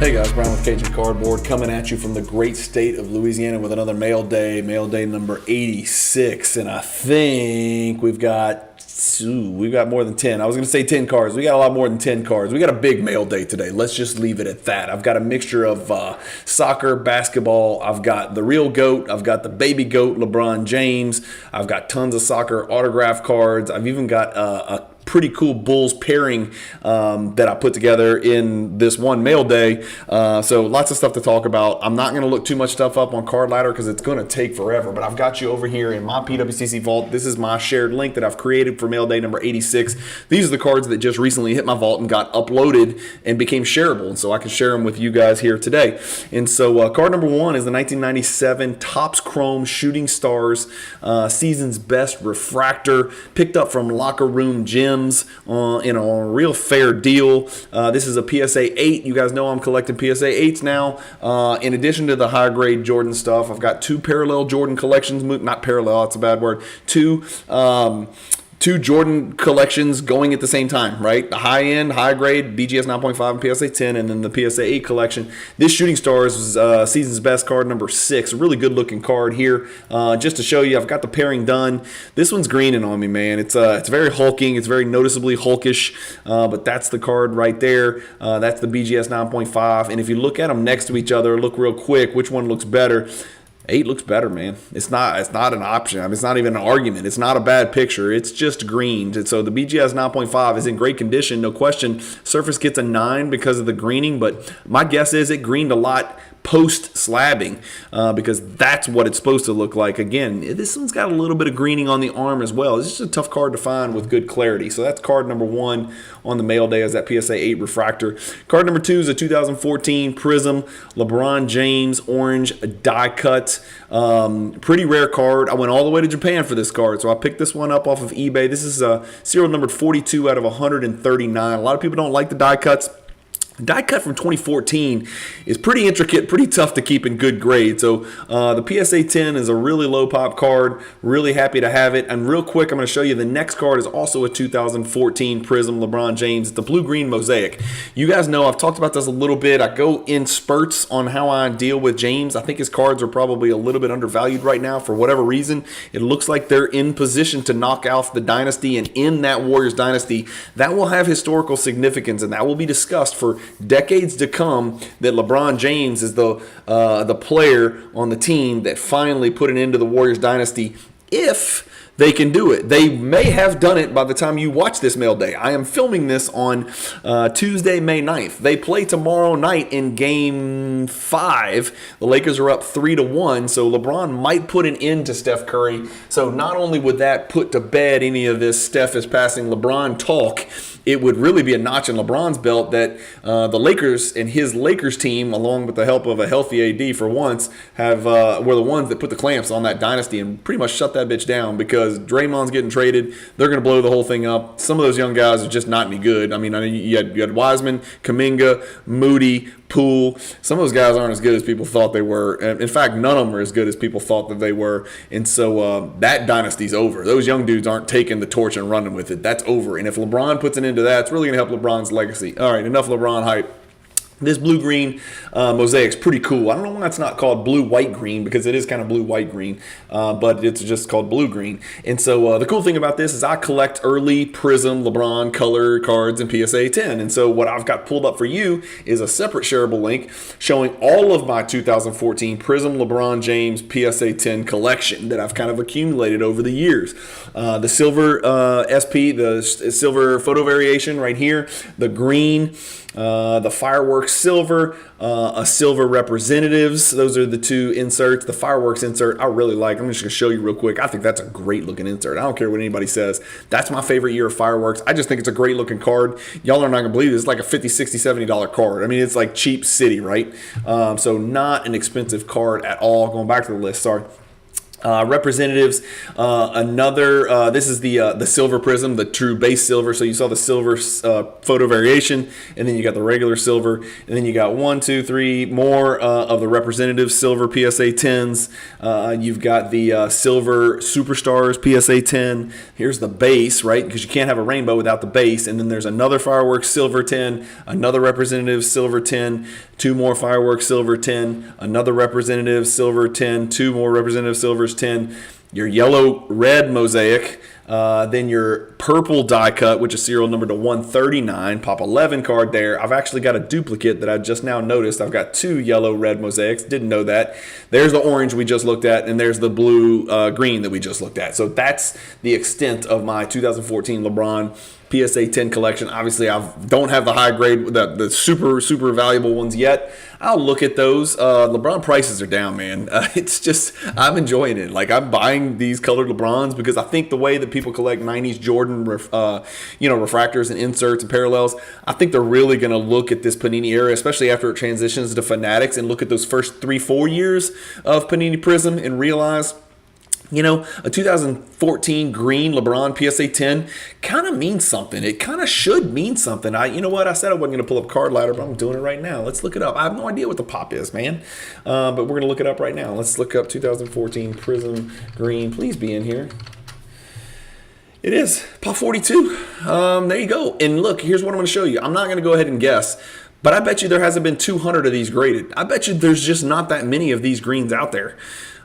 Hey guys, Brian with Cajun Cardboard coming at you from the great state of Louisiana with another mail day number 86. And I think we've got more than 10. I was going to say 10 cards. We got a lot more than 10 cards. We got a big mail day today. Let's just leave it at that. I've got a mixture of soccer, basketball. I've got the real GOAT. I've got the baby GOAT, LeBron James. I've got tons of soccer autograph cards. I've even got a pretty cool Bulls pairing that I put together in this one mail day. So lots of stuff to talk about. I'm not going to look too much stuff up on Card Ladder because it's going to take forever, but I've got you over here in my PWCC vault. This is my shared link that I've created for mail day number 86. These are the cards that just recently hit my vault and got uploaded and became shareable, and so I can share them with you guys here today. And so card number one is the 1997 Topps Chrome Shooting Stars Season's Best Refractor, picked up from Locker Room Gym on a real fair deal. This is a PSA 8. You guys know I'm collecting PSA 8s now. In addition to the high grade Jordan stuff, I've got two parallel Jordan collections. Not parallel, that's a bad word. Two Jordan collections going at the same time, right? The high-end, high-grade BGS 9.5 and PSA 10, and then the PSA 8 collection. This Shooting Stars is Season's Best card number 6. A really good-looking card here. Just to show you, I've got the pairing done. This one's greening on me, man. It's very hulking. It's very noticeably hulkish, but that's the card right there. That's the BGS 9.5, and if you look at them next to each other, look real quick, which one looks better? 8 looks better, man. It's not an option. I mean, it's not even an argument. It's not a bad picture. It's just greened. And so the BGS 9.5 is in great condition, no question. Surface gets a 9 because of the greening, but my guess is it greened a lot post-slabbing because that's what it's supposed to look like. Again, this one's got a little bit of greening on the arm as well. It's just a tough card to find with good clarity. So that's card number 1 on the mail day, is that PSA 8 refractor. Card number 2 is a 2014 Prism LeBron James orange die cut. Pretty rare card. I went all the way to Japan for this card, so I picked this one up off of eBay. This is serial numbered 42 out of 139. A lot of people don't like the die cuts. Die cut from 2014 is pretty intricate, pretty tough to keep in good grade. So the PSA 10 is a really low pop card. Really happy to have it. And real quick, I'm going to show you the next card is also a 2014 Prism LeBron James. It's the blue-green mosaic. You guys know I've talked about this a little bit. I go in spurts on how I deal with James. I think his cards are probably a little bit undervalued right now for whatever reason. It looks like they're in position to knock out the dynasty, and in that Warriors dynasty, that will have historical significance, and that will be discussed for decades to come, that LeBron James is the player on the team that finally put an end to the Warriors dynasty, if they can do it. They may have done it by the time you watch this mail day. I am filming this on Tuesday, May 9th. They play tomorrow night in Game 5. The Lakers are up 3-1, so LeBron might put an end to Steph Curry. So not only would that put to bed any of this Steph is passing LeBron talk, it would really be a notch in LeBron's belt that the Lakers and his Lakers team, along with the help of a healthy AD for once, were the ones that put the clamps on that dynasty and pretty much shut that bitch down, because Draymond's getting traded. They're going to blow the whole thing up. Some of those young guys are just not any good. I mean, you had Wiseman, Kuminga, Moody, Poole. Some of those guys aren't as good as people thought they were. In fact, none of them are as good as people thought that they were. And so that dynasty's over. Those young dudes aren't taking the torch and running with it. That's over. And if LeBron puts an end to that, it's really going to help LeBron's legacy. All right, enough LeBron hype. This blue-green mosaic is pretty cool. I don't know why it's not called blue-white-green, because it is kind of blue-white-green, but it's just called blue-green. And so the cool thing about this is I collect early Prism LeBron color cards in PSA 10. And so what I've got pulled up for you is a separate shareable link showing all of my 2014 Prism LeBron James PSA 10 collection that I've kind of accumulated over the years. The silver SP, the silver photo variation right here, the green, the fireworks silver, a silver representatives. Those are the two inserts. The fireworks insert I really like. I'm just going to show you real quick. I think that's a great looking insert. I don't care what anybody says. That's my favorite year of fireworks. I just think it's a great looking card. Y'all are not going to believe it. It's like a $50, $60, $70 card. I mean, it's like cheap city, right? So not an expensive card at all. Going back to the list, sorry. Representatives, this is the silver prism, the true base silver. So you saw the silver photo variation, and then you got the regular silver, and then you got 1, 2, 3 more of the representative silver PSA 10s. You've got the silver superstars PSA 10. Here's the base, right? Because you can't have a rainbow without the base. And then there's another fireworks silver 10, another representative silver 10, 2 more fireworks silver 10, another representative silver 10, 2 more representative silvers 10, your yellow red mosaic, then your purple die cut, which is serial number to 139, pop 11 card there. I've actually got a duplicate that I just now noticed. I've got 2 yellow red mosaics, didn't know that. There's the orange we just looked at, and there's the blue green that we just looked at. So that's the extent of my 2014 LeBron PSA 10 collection. Obviously, I don't have the high grade, the super valuable ones yet. I'll look at those. LeBron prices are down, man. It's just, I'm enjoying it. Like, I'm buying these colored LeBrons because I think the way that people collect 90s Jordan, refractors and inserts and parallels, I think they're really going to look at this Panini era, especially after it transitions to Fanatics, and look at those first 3-4 years of Panini Prism and realize, a 2014 green LeBron PSA 10 kind of means something. It kind of should mean something. I said I wasn't going to pull up Card Ladder, but I'm doing it right now. Let's look it up. I have no idea what the pop is, man. But we're going to look it up right now. Let's look up 2014 Prism Green. Please be in here. It is. Pop 42. There you go. And look, here's what I'm going to show you. I'm not going to go ahead and guess, but I bet you there hasn't been 200 of these graded. I bet you there's just not that many of these greens out there.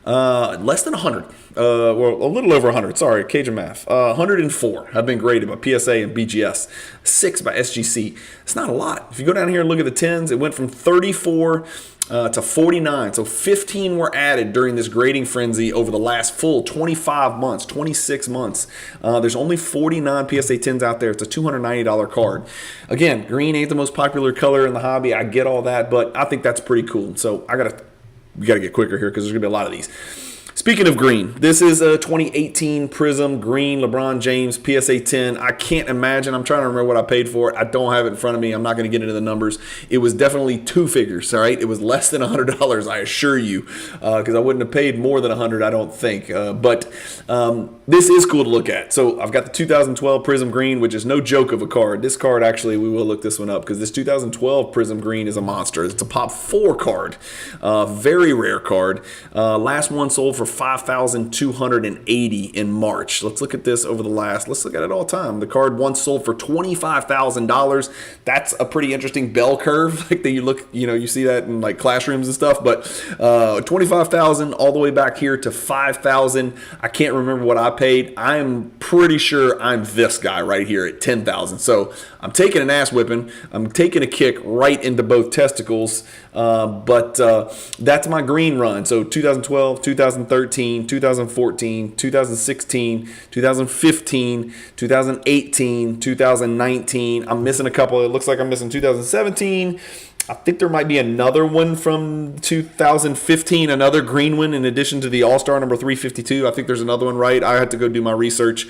Less than 100. Well, a little over 100. Sorry, Cajun math. 104 have been graded by PSA and BGS. 6 by SGC. It's not a lot. If you go down here and look at the 10s, it went from 34 to 49. So 15 were added during this grading frenzy over the last full 25 months, 26 months. There's only 49 PSA 10s out there. It's a $290 card. Again, green ain't the most popular color in the hobby. I get all that, but I think that's pretty cool. So we got to get quicker here because there's going to be a lot of these. Speaking of green, this is a 2018 Prism Green LeBron James PSA 10. I can't imagine. I'm trying to remember what I paid for it. I don't have it in front of me. I'm not going to get into the numbers. It was definitely 2 figures, all right? It was less than $100, I assure you, because I wouldn't have paid more than $100, I don't think. But this is cool to look at. So I've got the 2012 Prism Green, which is no joke of a card. This card, actually, we will look this one up because this 2012 Prism Green is a monster. It's a pop 4 card. Very rare card. Last one sold for $5,280 in March. Let's look at this over the last. Let's look at it all time. The card once sold for $25,000. That's a pretty interesting bell curve. Like that you see that in like classrooms and stuff. But $25,000 all the way back here to $5,000. I can't remember what I paid. I'm pretty sure I'm this guy right here at $10,000. So I'm taking an ass whipping. I'm taking a kick right into both testicles. But that's my green run. So 2012, 2013, 2014, 2016, 2015, 2018, 2019. I'm missing a couple. It looks like I'm missing 2017. I think there might be another one from 2015, another green one in addition to the All-Star number 352. I think there's another one, right? I had to go do my research.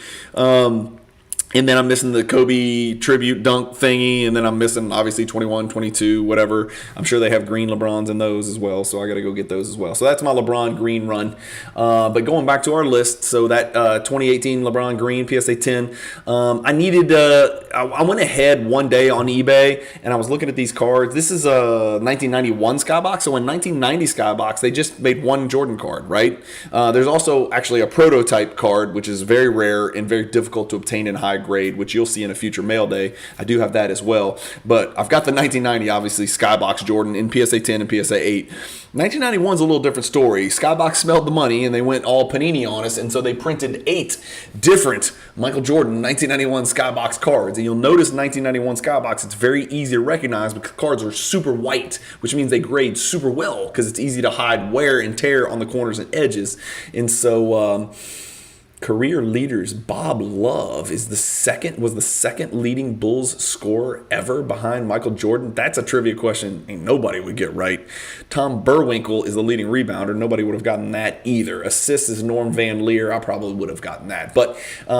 And then I'm missing the Kobe tribute dunk thingy. And then I'm missing, obviously, 21, 22, whatever. I'm sure they have green LeBrons in those as well. So I got to go get those as well. So that's my LeBron green run. But going back to our list, so that 2018 LeBron green PSA 10, I needed, I went ahead one day on eBay and I was looking at these cards. This is a 1991 Skybox. So in 1990 Skybox, they just made one Jordan card, right? There's also actually a prototype card, which is very rare and very difficult to obtain in high grade, which you'll see in a future mail day. I do have that as well. But I've got the 1990, obviously, Skybox Jordan in PSA 10 and PSA 8. 1991 is a little different story. Skybox smelled the money and they went all Panini on us, and so they printed 8 different Michael Jordan 1991 Skybox cards. And you'll notice 1991 Skybox, it's very easy to recognize because cards are super white, which means they grade super well because it's easy to hide wear and tear on the corners and edges. And so Career leaders, Bob Love was the second leading Bulls scorer ever behind Michael Jordan. That's a trivia question ain't nobody would get right. Tom Burwinkle is the leading rebounder. Nobody would have gotten that either. Assists is Norm Van Leer. I probably would have gotten that. But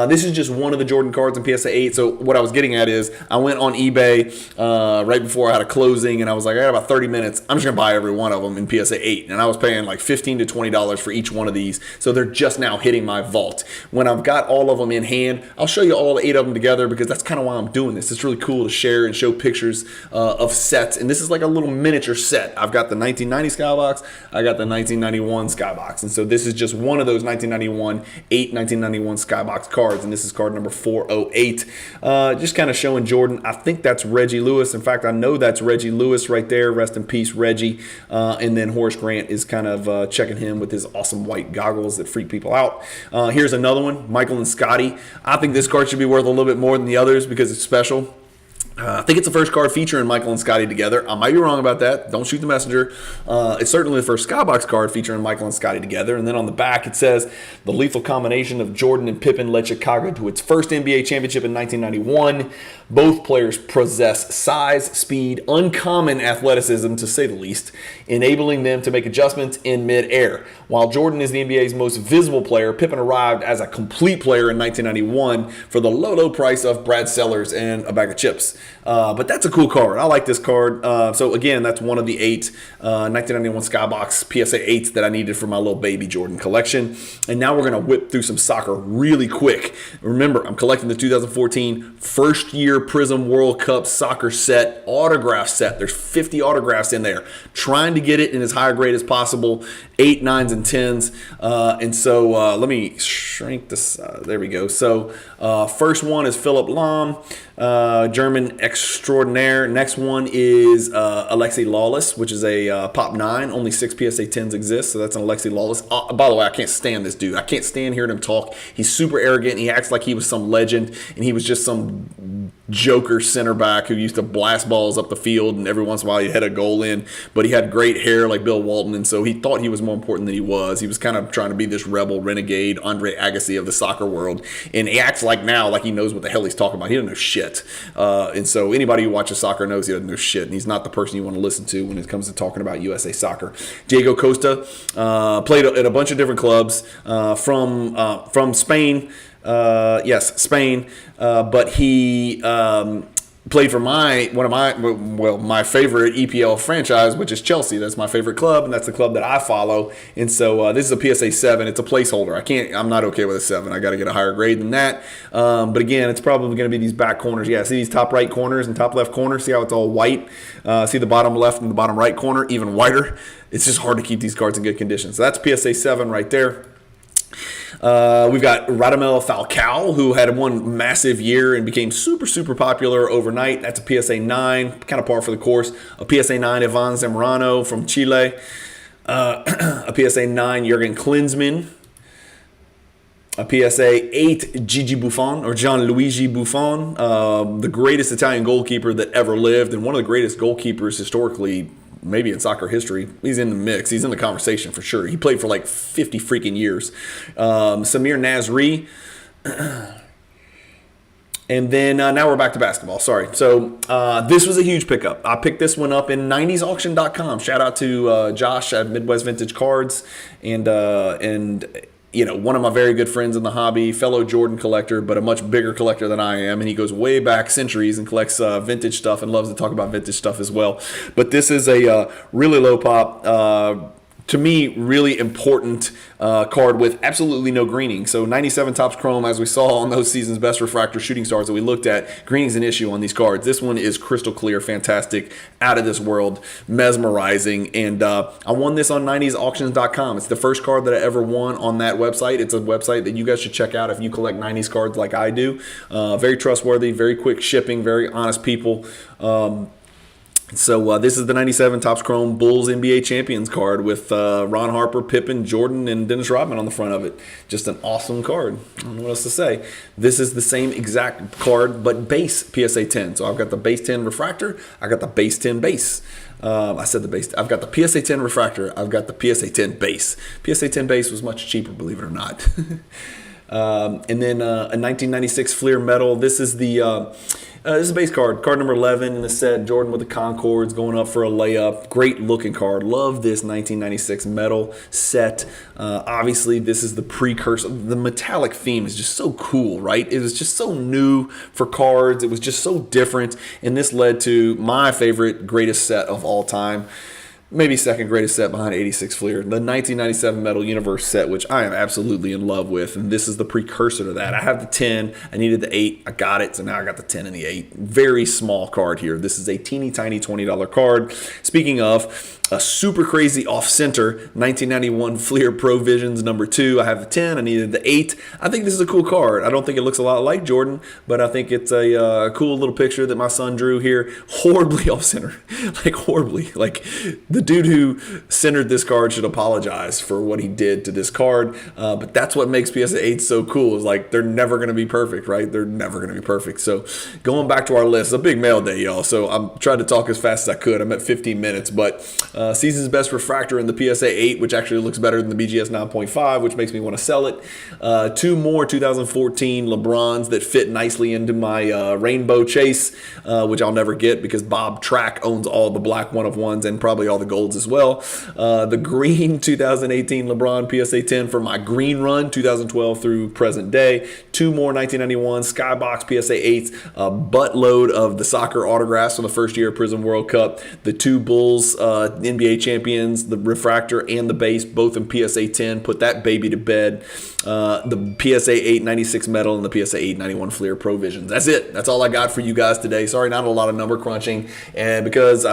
this is just one of the Jordan cards in PSA 8. So what I was getting at is I went on eBay right before I had a closing, and I was like, I got about 30 minutes. I'm just going to buy every one of them in PSA 8. And I was paying like $15 to $20 for each one of these. So they're just now hitting my vault. When I've got all of them in hand, I'll show you all 8 of them together because that's kind of why I'm doing this. It's really cool to share and show pictures of sets. And this is like a little miniature set. I've got the 1990 Skybox. I got the 1991 Skybox. And so this is just one of those 1991 Skybox cards. And this is card number 408. Just kind of showing Jordan. I think that's Reggie Lewis. In fact, I know that's Reggie Lewis right there. Rest in peace, Reggie. And then Horace Grant is kind of checking him with his awesome white goggles that freak people out. Here's another one, Michael and Scotty. I think this card should be worth a little bit more than the others because it's special. I think it's the first card featuring Michael and Scotty together. I might be wrong about that. Don't shoot the messenger. It's certainly the first Skybox card featuring Michael and Scotty together. And then on the back it says, the lethal combination of Jordan and Pippen led Chicago to its first NBA championship in 1991. Both players possess size, speed, uncommon athleticism, to say the least, enabling them to make adjustments in mid-air. While Jordan is the NBA's most visible player, Pippen arrived as a complete player in 1991 for the low price of Brad Sellers and a bag of chips. But that's a cool card. I like this card. So again, that's one of the 8 1991 Skybox PSA 8s that I needed for my little baby Jordan collection. And now we're going to whip through some soccer really quick. Remember, I'm collecting the 2014 first year Prism World Cup soccer set, autograph set. There's 50 autographs in there. Trying to get it in as high a grade as possible. 8, 9s, and 10s. And so let me shrink this. There we go. So first one is Philipp Lahm, German extraordinaire. Next one is Alexi Lawless, which is a Pop 9. Only 6 PSA 10s exist, so that's an Alexi Lawless. By the way, I can't stand this dude. I can't stand hearing him talk. He's super arrogant. He acts like he was some legend, and he was just some joker center back who used to blast balls up the field, and every once in a while he'd head a goal in. But he had great hair like Bill Walton, and so he thought he was more important than he was. He was kind of trying to be this rebel, renegade, Andre Agassi of the soccer world, and he acts like now like he knows what the hell he's talking about. He doesn't know shit. And so anybody who watches soccer knows he doesn't know shit, and he's not the person you want to listen to when it comes to talking about USA soccer. Diego Costa played at a bunch of different clubs from Spain. Yes, Spain. But he played for my favorite EPL franchise, which is Chelsea. That's my favorite club, and that's the club that I follow. And so this is a PSA 7. It's a placeholder. I'm not okay with a 7. I got to get a higher grade than that. But again, it's probably going to be these back corners. Yeah, see these top right corners and top left corner? See how it's all white? See the bottom left and the bottom right corner, even whiter? It's just hard to keep these cards in good condition. So that's PSA 7 right there. We've got Radamel Falcao, who had one massive year and became super popular overnight. That's a PSA 9, kind of par for the course. A PSA 9 Ivan Zamorano from Chile. A PSA 9 Jurgen Klinsmann. A PSA 8 Gigi Buffon, or Gianluigi Buffon, the greatest Italian goalkeeper that ever lived, and one of the greatest goalkeepers historically, maybe in soccer history. He's in the mix. He's in the conversation for sure. He played for like 50 freaking years. Samir Nasri. And then now we're back to basketball. Sorry. So this was a huge pickup. I picked this one up in 90sauction.com. Shout out to Josh at Midwest Vintage Cards and you know, one of my very good friends in the hobby, fellow Jordan collector, but a much bigger collector than I am. And he goes way back centuries and collects vintage stuff and loves to talk about vintage stuff as well. But this is a really low pop, to me, really important card with absolutely no greening. So 97 Topps Chrome, as we saw on those season's best refractor shooting stars that we looked at, greening's an issue on these cards. This one is crystal clear, fantastic, out of this world, mesmerizing. And I won this on 90sauctions.com. It's the first card that I ever won on that website. It's a website that you guys should check out if you collect 90s cards like I do. Very trustworthy, very quick shipping, very honest people. So this is the 97 Topps Chrome Bulls NBA Champions card with Ron Harper, Pippen, Jordan, and Dennis Rodman on the front of it. Just an awesome card. I don't know what else to say. This is the same exact card, but base PSA 10. So I've got the base 10 refractor. I got the base 10 base. I said the base. I've got the PSA 10 refractor. I've got the PSA 10 base. PSA 10 base was much cheaper, believe it or not. And then a 1996 Fleer Metal. This is the this is a base card number 11 in the set. Jordan with the Concords going up for a layup. Great looking card. Love this 1996 metal set. Obviously, this is the precursor. The metallic theme is just so cool, right? It was just so new for cards. It was just so different. And this led to my favorite greatest set of all time. Maybe second greatest set behind 86 Fleer, the 1997 Metal Universe set, which I am absolutely in love with, and this is the precursor to that. I have the 10, I needed the 8, I got it, so now I got the 10 and the 8. Very small card here. This is a teeny tiny $20 card. Speaking of, a super crazy off-center 1991 Fleer Pro Visions number 2. I have the 10, I needed the 8. I think this is a cool card. I don't think it looks a lot like Jordan, but I think it's a cool little picture that my son drew here. Horribly off-center, like horribly. Like the dude who centered this card should apologize for what he did to this card. But that's what makes PSA 8 so cool. Is like they're never going to be perfect, right? They're never going to be perfect. So going back to our list, it's a big mail day, y'all. So I'm trying to talk as fast as I could. I'm at 15 minutes, but season's best refractor in the PSA 8, which actually looks better than the BGS 9.5, which makes me want to sell it. 2 more 2014 LeBrons that fit nicely into my rainbow chase, which I'll never get because Bob Track owns all the black 1-of-1s and probably all the golds as well. The green 2018 LeBron PSA 10 for my green run, 2012 through present day. 2 more 1991 Skybox PSA 8s, a buttload of the soccer autographs from the first year of Prism World Cup. The 2 Bulls NBA champions, the refractor and the base, both in PSA 10. Put that baby to bed. The PSA 8 96 metal and the PSA 8 91 Fleer Pro Visions. That's it. That's all I got for you guys today. Sorry, not a lot of number crunching, and because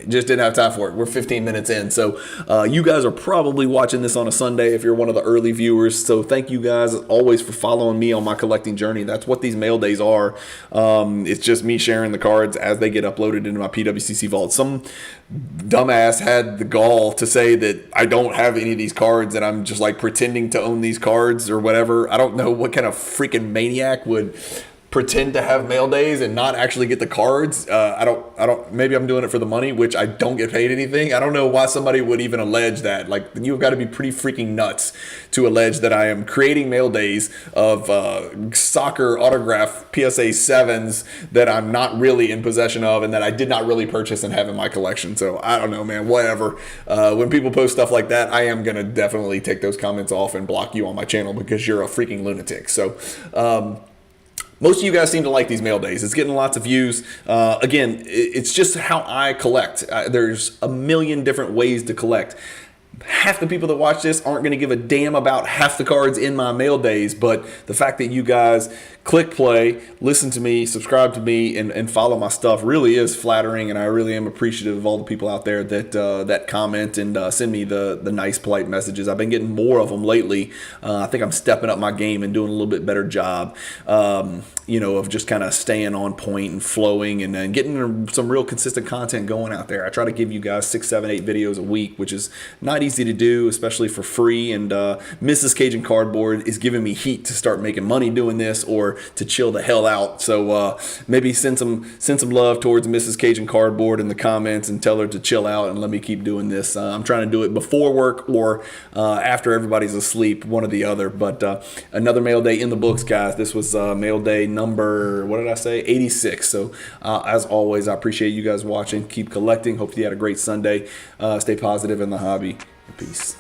just didn't have time for it. We're 15 minutes in. So you guys are probably watching this on a Sunday if you're one of the early viewers. So thank you guys as always for following me on my collecting journey. That's what these mail days are. It's just me sharing the cards as they get uploaded into my PWCC vault. Some dumbass had the gall to say that I don't have any of these cards and I'm just like pretending to own these cards or whatever. I don't know what kind of freaking maniac would pretend to have mail days and not actually get the cards. I don't, maybe I'm doing it for the money, which I don't get paid anything. I don't know why somebody would even allege that. Like, you've got to be pretty freaking nuts to allege that I am creating mail days of soccer autograph PSA 7s that I'm not really in possession of and that I did not really purchase and have in my collection. So I don't know, man, whatever. When people post stuff like that, I am going to definitely take those comments off and block you on my channel because you're a freaking lunatic. So, most of you guys seem to like these mail days. It's getting lots of views. Again, it's just how I collect. There's a million different ways to collect. Half the people that watch this aren't going to give a damn about half the cards in my mail days, but the fact that you guys click play, listen to me, subscribe to me, and follow my stuff really is flattering, and I really am appreciative of all the people out there that that comment and send me the nice, polite messages. I've been getting more of them lately. I think I'm stepping up my game and doing a little bit better job, of just kind of staying on point and flowing and getting some real consistent content going out there. I try to give you guys 6, 7, 8 videos a week, which is not easy to do, especially for free, and Mrs. Cajun Cardboard is giving me heat to start making money doing this or to chill the hell out. So maybe send some love towards Mrs. Cajun Cardboard in the comments and tell her to chill out and let me keep doing this. I'm trying to do it before work or after everybody's asleep, one or the other. But another mail day in the books, guys. This was mail day number, what did I say? 86. So as always, I appreciate you guys watching. Keep collecting. Hopefully you had a great Sunday. Stay positive in the hobby. Peace.